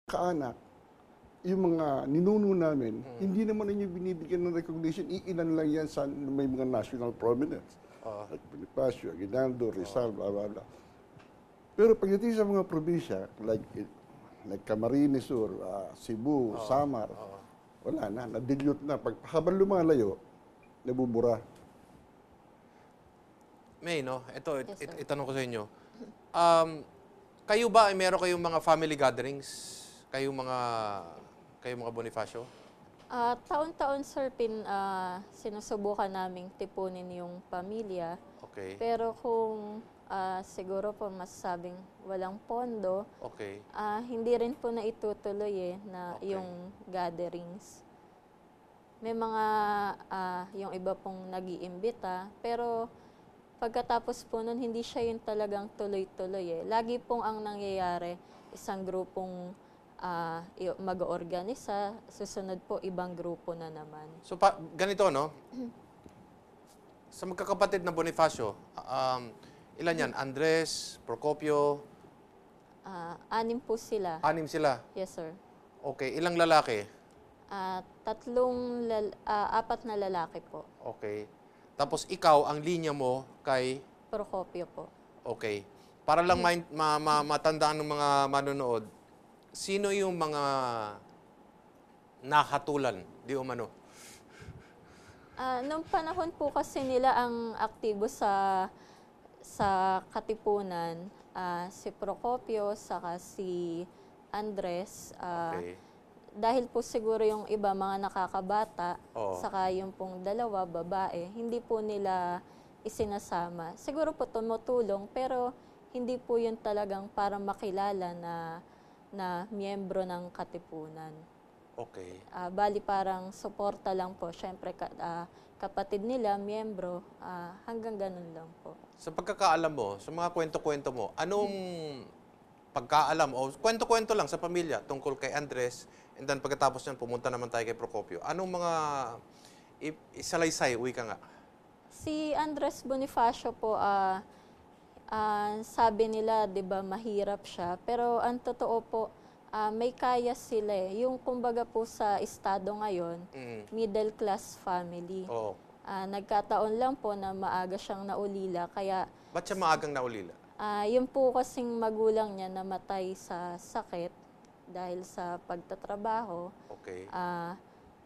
kaanak, yung mga ninuno namin, hindi naman ninyo binibigyan ng recognition. Iilan lang yan sa may mga national prominence. Like Bonifacio, Aguinaldo, Rizal, blah, blah, blah. Pero pagdating sa mga probinsya, like Camarines Sur, Cebu, Samar, wala na, na-dilute na. Habang lumalayo, nabubura. May, no? Ito, Yes, sir. itanong ko sa inyo. Kayo ba ay meron kayong mga family gatherings? Kayong mga Bonifacio? Taon-taon, sir, sinusubukan naming tipunin yung pamilya. Okay. Pero kung siguro po masasabing walang pondo, Okay. hindi rin po na itutuloy na Okay. yung gatherings. May mga yung iba pong nag-iimbita, pero pagkatapos po nun, hindi siya yung talagang tuloy-tuloy. Lagi pong ang nangyayari, isang grupong mag-organisa, susunod po ibang grupo na naman. So, ganito, no? Sa magkakapatid na Bonifacio, ilan yan? Andres, Procopio, 6 po sila. 6 sila. Yes, sir. Okay. Ilang lalaki? 4 na lalaki po. Okay. Tapos ikaw, ang linya mo kay... Procopio po. Okay. Para lang matandaan ng mga manonood, sino yung mga nakatulan, di umano? Nung panahon po kasi nila ang aktibo sa Katipunan, si Procopio, saka si Andres. Okay. Dahil po siguro yung iba mga nakakabata, Oo. saka yung pong dalawa babae, hindi po nila isinasama. Siguro po tumutulong, pero hindi po yun talagang para makilala na miyembro ng Katipunan. Okay. Bali parang suporta lang po. Siyempre kapatid nila, miyembro, hanggang ganun lang po. Sa pagkakaalam mo, sa mga kwento-kwento mo, anong pagkaalam o kwento-kwento lang sa pamilya tungkol kay Andres, and then pagkatapos niyan, pumunta naman tayo kay Procopio. Anong mga isalaysay, uwi ka nga? Si Andres Bonifacio po, sabi nila, 'di ba, mahirap siya, pero ang totoo po, may kaya sila eh. Yung kumbaga po sa estado ngayon, middle class family. Oo. Nagkataon lang po na maaga siyang naulila, kaya Ba't siya maagang naulila? yung po kasing magulang niya namatay sa sakit dahil sa pagtatrabaho. Okay.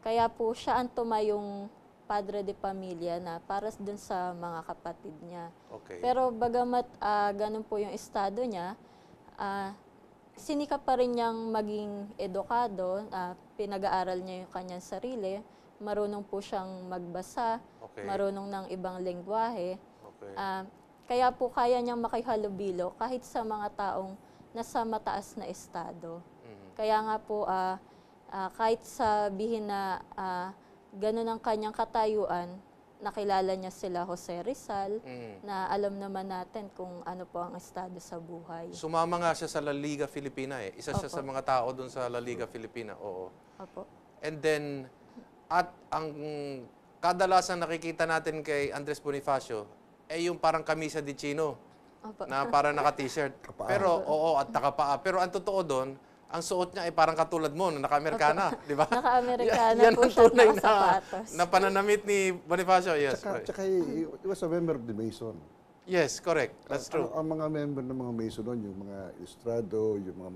Kaya po siya ang tumayong padre de pamilya na para dun sa mga kapatid niya. Okay. Pero bagamat ganun po yung estado niya, sinikap pa rin niyang maging edukado, pinag-aaral niya yung kanyang sarili, marunong po siyang magbasa, Okay. marunong ng ibang lengguwahe. Okay. Kaya po kaya niyang makihalubilo kahit sa mga taong nasa mataas na estado. Kaya nga po, kahit sabihin na ganun ang kanyang katayuan, nakilala niya sila Jose Rizal, na alam naman natin kung ano po ang estado sa buhay. Sumama nga siya sa La Liga Filipina eh. Isa siya Opo. sa mga tao doon sa La Liga Filipina. Oo. Opo. And then, at ang kadalasan nakikita natin kay Andres Bonifacio, yung parang kamisa di chino Opo. na parang naka-t-shirt. Pero, oo, at nakapaa. Pero ang totoo doon, ang suot niya ay parang katulad mo, na naka-Amerikana, di ba? Naka-Amerikana Yan po ang siya, tunay nakasapatos. na pananamit ni Bonifacio. Yes, right. Tsaka he was a member of the Mason. Yes, correct. That's true. Ang mga member ng mga Mason doon, yung mga Estrado, yung mga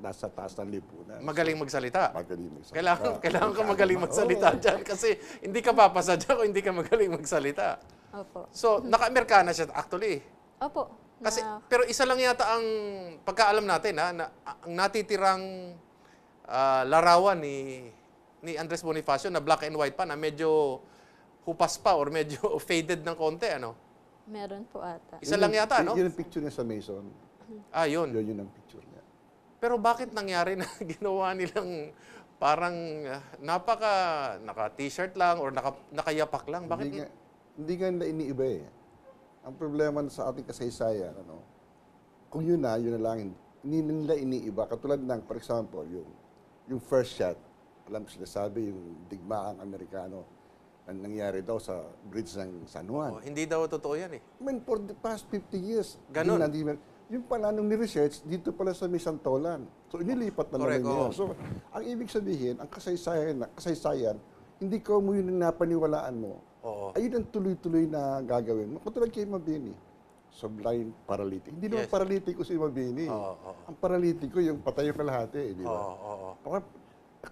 nasa taas ng lipunan. Magaling magsalita. Magaling magsalita. Kailangan ka magaling magsalita dyan kasi hindi ka papasa dyan kung hindi ka magaling magsalita. Opo. So, naka-Amerikana siya actually. Opo. Kasi, pero isa lang yata ang pagkaalam natin, na ang natitirang larawan ni Andres Bonifacio na black and white pa, na medyo hupas pa or medyo faded ng konti, ano? Meron po ata. Isa lang yata, no? Yun ang picture niya sa Mason. Yun. Yun ang picture niya. Pero bakit nangyari na ginawa nilang parang naka-t-shirt lang or nakayapak lang? Bakit? Hindi nga nila iniiba eh. Ang problema sa ating kasaysayan, kung yun na lang, hindi nila iniiba. Katulad ng, for example, yung first shot, alam ko sinasabi, yung digmaang Amerikano, ang nangyari daw sa bridge ng San Juan. Hindi daw totoo yan eh. I mean, for the past 50 years, Ganon. yung pala nung ni-research, dito pala sa May Santolan. So inilipat na Correct, naman yun. So ang ibig sabihin, ang kasaysayan, hindi ko mo yun na napaniwalaan mo. Oo. Ayun ang tuloy-tuloy na gagawin mo. Katulad kay Mabini, sublime paralytic. Hindi naman Yes. paralytico si Mabini. Oo. Ang paralytico yung patay yung kalahati, di ba? Oo. Parang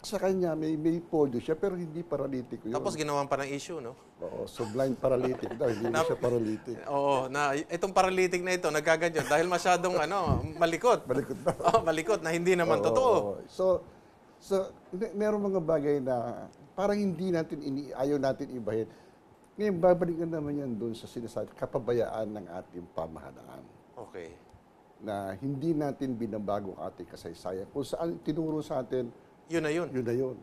sa kanya, may polio siya, pero hindi paralytico yun. Tapos ginawan pa ng issue, no? Oo, sublime paralytic daw, hindi na siya paralytic. Oo, na itong paralytic na ito nagaganyan dahil masyadong malikot. Malikot daw. Malikot na hindi naman Oo, totoo. oo. So meron mga bagay na parang hindi natin ayaw natin ibahin. Ngayon, babalikan naman yan doon sa sinasabi, kapabayaan ng ating pamahalaan. Okay. Na hindi natin binabago ang ating kasaysayan. Kung saan tinuro sa atin, Yun na yun. yun na yun.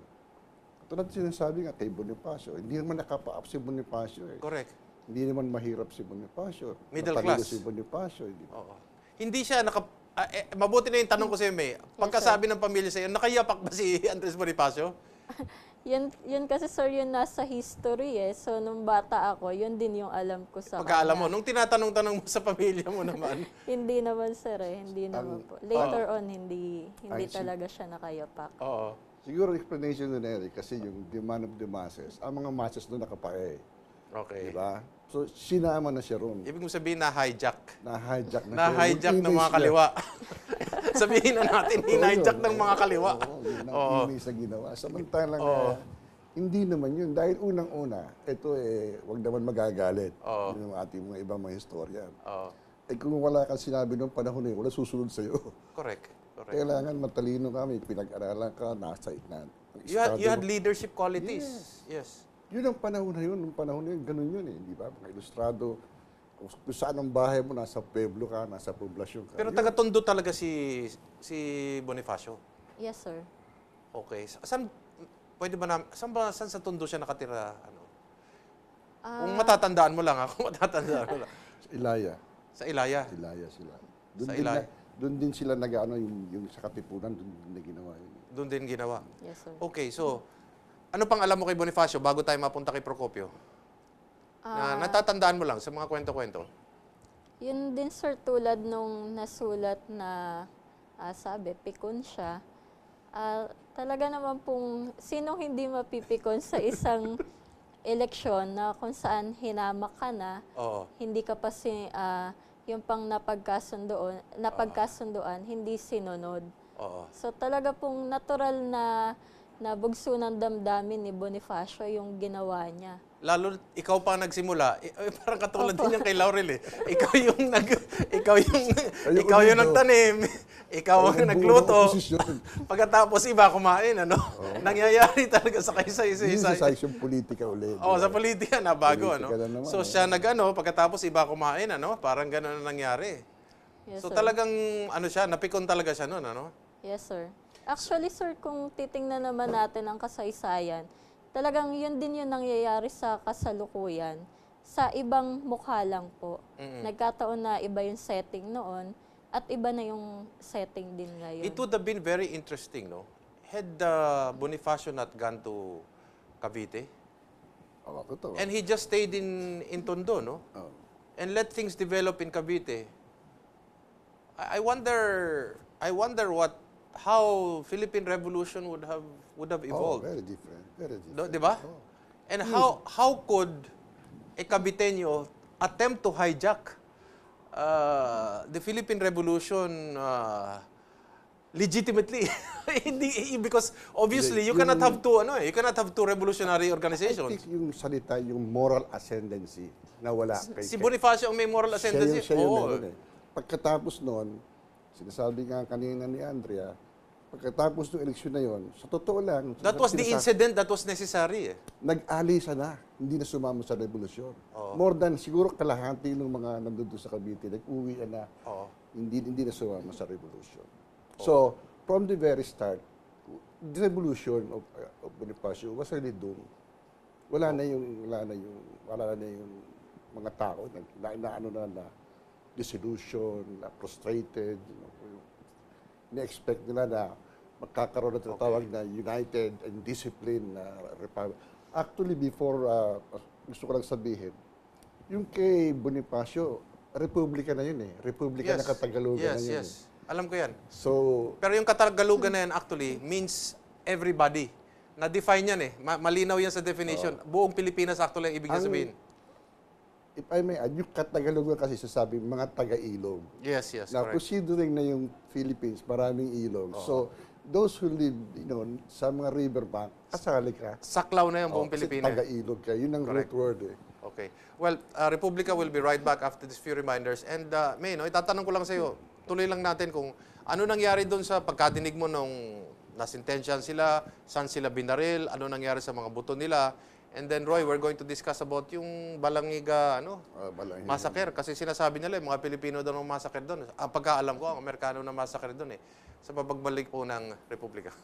Katulad sinasabi nga kay Bonifacio, hindi naman nakapaap si Bonifacio eh. Correct. Hindi naman mahirap si Bonifacio. Middle Matalino class. si Bonifacio. Hindi. Oo. Hindi siya mabuti na yung tanong ko sa iyo, May. Pagkasabi ng pamilya sa iyo, nakayapak ba si Andres Bonifacio? Yun kasi sir, yun nasa history eh. So, nung bata ako, yun din yung alam ko sa Pagkaalam mo, kanya. nung tinatanong-tanong mo sa pamilya mo naman. Hindi naman sir eh, hindi naman po. Later on, hindi talaga siya nakayapak. Oo. Siguro explanation nun, Eric, kasi yung demand of the masses, ang mga masses doon nakapae. Okay. Diba? So, sinama na siya ron. Ibig mo sabihin na-hijack. Na-hijack na siya. Na-hijack ng Yung mga image kaliwa. Sabihin na natin, hina-hijack ng mga kaliwa. Oo, yun ang Oo. image na ginawa. Samantalang, Oo. hindi naman yun. Dahil unang-una, ito wag naman magagalit. Oo. Yun ang ating mga ibang mga historian. Oo. Kung wala kang sinabi noong panahon na yun, wala susunod sa'yo. Correct. Correct. Kailangan matalino kami, pinag-aralan ka, nasa itnan. You had leadership qualities. Yes. Yun ang panahon na yun, ganun yun eh, di ba? Mga ilustrado, kung saan ang bahay mo, nasa pueblo ka, nasa poblasyon ka. Pero Yun. taga-Tondo talaga si Bonifacio. Yes sir. Okay. Saan pwede ba saan sa Tondo siya nakatira? Kung matatandaan mo lang, kung matatandaan mo lang. Sa Ilaya. Sa Ilaya. Ilaya sila. Sa Ilaya. Doon din sila yung sa Katipunan, doon din na ginawa yun. Doon din ginawa. Yes sir. Okay, so ano pang alam mo kay Bonifacio bago tayo mapunta kay Procopio? Na natatandaan mo lang sa mga kwento-kwento. Yun din sir, tulad nung nasulat na sabi, pikon siya. Talaga naman pong, sinong hindi mapipikon sa isang eleksyon na kung saan hinamak ka na, Oo. hindi ka pa yung pang napagkasunduan, hindi sinunod. Oo. So talaga pong natural na bugso ng damdamin ni Bonifacio yung ginawa niya. Lalo ikaw pa nagsimula, parang katulad din yan kay Laurel eh. Ikaw yung nagtanim, ikaw ang nagluto. Pagkatapos iba kumain, ano? Nangyayari talaga sa Yun sa kaisa-isa. yung politika ulit. Oh, sa politika na bago, ano? Politika na naman, So siya pagkatapos iba kumain, ano? Parang gano'n ang nangyari. Yes, So sir. talagang siya, napikon talaga siya noon, ano? Yes, sir. Actually, sir, kung titingnan naman natin ang kasaysayan, talagang yun din yung nangyayari sa kasalukuyan. Sa ibang mukha lang po. Nagkataon na iba yung setting noon at iba na yung setting din ngayon. It would have been very interesting, no? Had Bonifacio not gone to Cavite, Oo, totoo. and he just stayed in Tondo, no? Oo. And let things develop in Cavite. I wonder how Philippine Revolution would have Oh, evolved. very different. Very different. No, di ba? Oo. And how could a Caviteño attempt to hijack the Philippine Revolution legitimately? Hindi, because obviously you cannot have two revolutionary I organizations. think yung salita, yung moral ascendancy na wala kay Si Bonifacio ang may moral ascendancy. Siya yung Oo. meron eh. Pagkatapos noon, sinasabi nga kanina ni Andrea, pagkatapos ng eleksyon na yon, sa totoo lang, That was the incident that was necessary. nag-alisa na, hindi na sumama sa revolusyon. More than siguro kalahati ng mga nandun sa Cavite, nag-uwi na, Oo. hindi na sumama sa revolusyon. So, from the very start, the revolution of Bonifacio was really doomed. Wala na yung mga tao na disillusion, na frustrated, na-expect nila na magkakaroon na tinatawag na united and disciplined na republic. Actually, before, gusto ko lang sabihin, yung kay Bonifacio, republika na yun eh. Republika Yes. na Katagalugan Yes, na yun yes. eh. Alam ko yan. So, Pero yung Katagalugan na yan actually means everybody. Na-define yan eh. Malinaw yan sa definition. Buong Pilipinas actually ang ibig niya sabihin. if I may add, yung Katagalugan kasi sasabi, mga taga-ilog. Yes, yes, Na correct. considering na yung Philippines, maraming ilog. So, those who live, sa mga riverbank, kasali ka. Saklaw na yung buong Kasi Pilipinas. taga-ilog ka. Yun ang root word eh. Okay. Well, Republica will be right back after these few reminders. And May, itatanong ko lang sa iyo, tuloy lang natin kung ano nangyari doon sa pagkadinig mo nung nasintensyahan sila, saan sila binaril, ano nangyari sa mga buto nila. And then Roy, we're going to discuss about yung Balangiga Balangiga. massacre kasi sinasabi nila yung mga Pilipino daw ng massacre doon. Pagkaalam ko, ang Amerikano na massacre doon sa pagbalik po ng Republika.